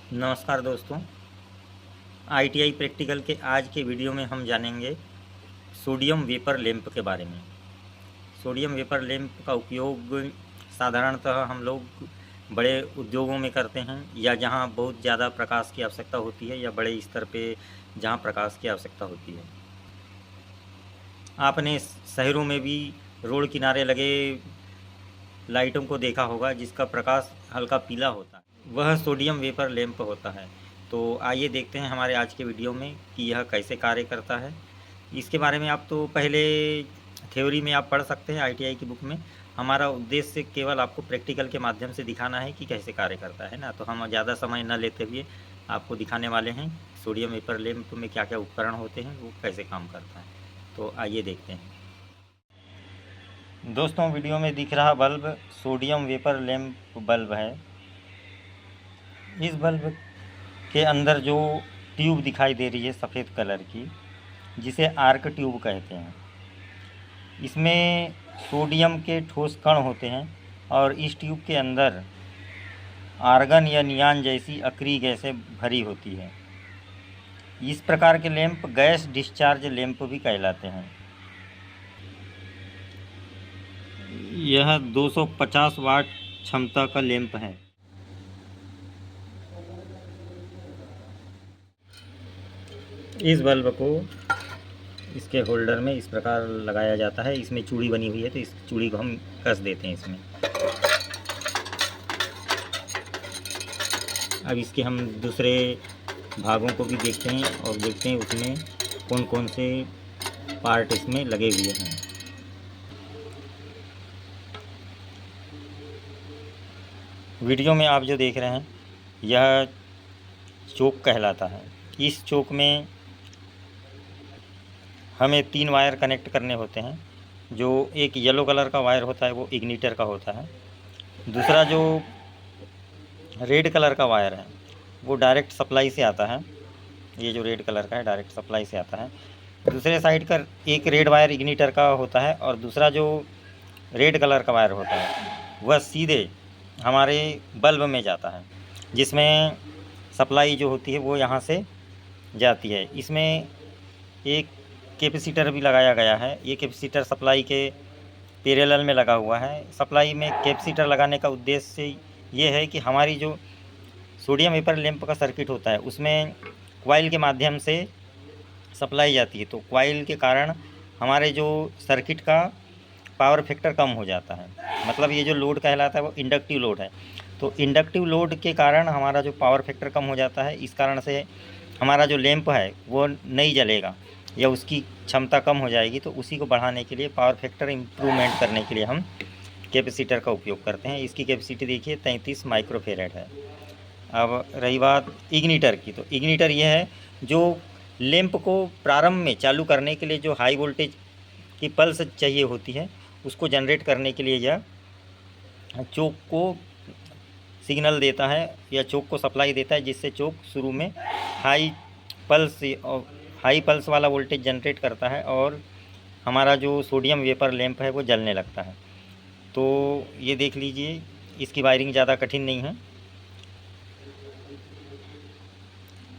नमस्कार दोस्तों, ITI practical के आज के वीडियो में हम जानेंगे सोडियम वेपर लैंप के बारे में। सोडियम वेपर लैंप का उपयोग साधारणतः हम लोग बड़े उद्योगों में करते हैं, या जहां बहुत ज़्यादा प्रकाश की आवश्यकता होती है, या बड़े स्तर पे जहां प्रकाश की आवश्यकता होती है। आपने शहरों में भी रोड किनारे लगे लाइटों को देखा होगा जिसका प्रकाश हल्का पीला होता है, वह सोडियम वेपर लैंप होता है। तो आइए देखते हैं हमारे आज के वीडियो में कि यह कैसे कार्य करता है। इसके बारे में आप तो पहले थ्योरी में आप पढ़ सकते हैं आईटीआई की बुक में। हमारा उद्देश्य केवल आपको प्रैक्टिकल के माध्यम से दिखाना है कि कैसे कार्य करता है ना। तो हम ज़्यादा समय न लेते हुए आपको दिखाने वाले हैं सोडियम वेपर लैंप में क्या क्या उपकरण होते हैं, वो कैसे काम करता है। तो आइए देखते हैं दोस्तों। वीडियो में दिख रहा bulb sodium vapour lamp bulb है। इस बल्ब के अंदर जो ट्यूब दिखाई दे रही है सफ़ेद कलर की, जिसे आर्क ट्यूब कहते हैं, इसमें सोडियम के ठोस कण होते हैं और इस ट्यूब के अंदर आर्गन या नियान जैसी अक्रिय गैसें भरी होती है। इस प्रकार के लैंप गैस डिस्चार्ज लैंप भी कहलाते हैं। यह 250 वाट क्षमता का लैंप है। इस बल्ब को इसके होल्डर में इस प्रकार लगाया जाता है। इसमें चूड़ी बनी हुई है, तो इस चूड़ी को हम कस देते हैं इसमें। अब इसके हम दूसरे भागों को भी देखते हैं और देखते हैं उसमें कौन कौन से पार्ट इसमें लगे हुए हैं। वीडियो में आप जो देख रहे हैं यह चोक कहलाता है। इस चोक में हमें 3 वायर कनेक्ट करने होते हैं। जो एक येलो कलर का वायर होता है वो इग्निटर का होता है। दूसरा जो रेड कलर का वायर है वो डायरेक्ट सप्लाई से आता है। ये जो रेड कलर का है डायरेक्ट सप्लाई से आता है। दूसरे साइड का एक रेड वायर इग्निटर का होता है और दूसरा जो रेड कलर का वायर होता है वह सीधे हमारे बल्ब में जाता है, जिसमें सप्लाई जो होती है वो यहाँ से जाती है। इसमें एक कैपेसिटर भी लगाया गया है। ये कैपेसिटर सप्लाई के पैरेलल में लगा हुआ है। सप्लाई में कैपेसिटर लगाने का उद्देश्य ये है कि हमारी जो सोडियम वेपर लैंप का सर्किट होता है उसमें कॉइल के माध्यम से सप्लाई जाती है, तो कॉइल के कारण हमारे जो सर्किट का पावर फैक्टर कम हो जाता है। मतलब ये जो लोड कहलाता है वो इंडक्टिव लोड है। तो इंडक्टिव लोड के कारण हमारा जो पावर फैक्टर कम हो जाता है, इस कारण से हमारा जो लैंप है वो नहीं जलेगा या उसकी क्षमता कम हो जाएगी। तो उसी को बढ़ाने के लिए, पावर फैक्टर इम्प्रूवमेंट करने के लिए हम कैपेसिटर का उपयोग करते हैं। इसकी कैपेसिटी देखिए 33 माइक्रोफेरेड है। अब रही बात इग्निटर की, तो इग्निटर यह है जो लैंप को प्रारंभ में चालू करने के लिए जो हाई वोल्टेज की पल्स चाहिए होती है उसको जनरेट करने के लिए यह चोक को सिग्नल देता है या चोक को सप्लाई देता है, जिससे चोक शुरू में हाई पल्स वाला वोल्टेज जनरेट करता है और हमारा जो सोडियम वेपर लैंप है वो जलने लगता है। तो ये देख लीजिए, इसकी वायरिंग ज़्यादा कठिन नहीं है।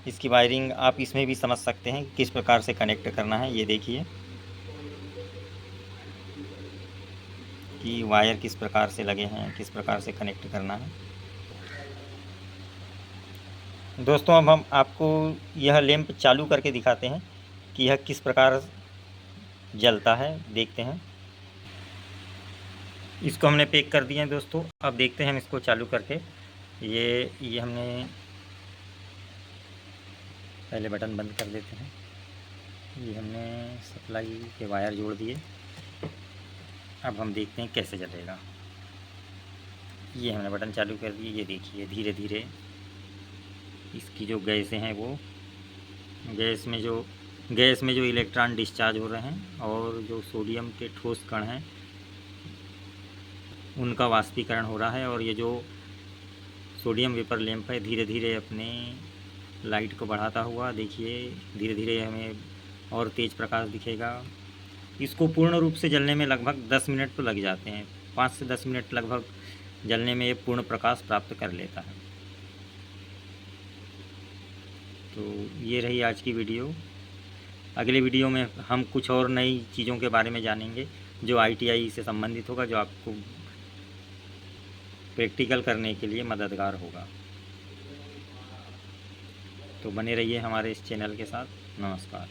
इसकी वायरिंग आप इसमें भी समझ सकते हैं किस प्रकार से कनेक्ट करना है। ये देखिए कि वायर किस प्रकार से लगे हैं, किस प्रकार से कनेक्ट करना है। दोस्तों अब हम आपको यह लैंप चालू करके दिखाते हैं कि यह किस प्रकार जलता है। देखते हैं। इसको हमने पैक कर दिया है दोस्तों। अब देखते हैं हम इसको चालू करके। ये हमने पहले बटन बंद कर देते हैं। ये हमने सप्लाई के वायर जोड़ दिए। अब हम देखते हैं कैसे जलेगा। ये हमने बटन चालू कर दिए। ये देखिए धीरे धीरे इसकी जो गैसें हैं वो गैस में जो इलेक्ट्रॉन डिस्चार्ज हो रहे हैं और जो सोडियम के ठोस कण हैं उनका वाष्पीकरण हो रहा है। और ये जो सोडियम वेपर लैंप है धीरे धीरे अपने लाइट को बढ़ाता हुआ, देखिए धीरे धीरे हमें और तेज़ प्रकाश दिखेगा। इसको पूर्ण रूप से जलने में लगभग 10 मिनट तो लग जाते हैं। 5 से 10 मिनट लगभग जलने में ये पूर्ण प्रकाश प्राप्त कर लेता है। तो ये रही आज की वीडियो। अगले वीडियो में हम कुछ और नई चीज़ों के बारे में जानेंगे जो ITI से संबंधित होगा, जो आपको प्रैक्टिकल करने के लिए मददगार होगा। तो बने रहिए हमारे इस चैनल के साथ। नमस्कार।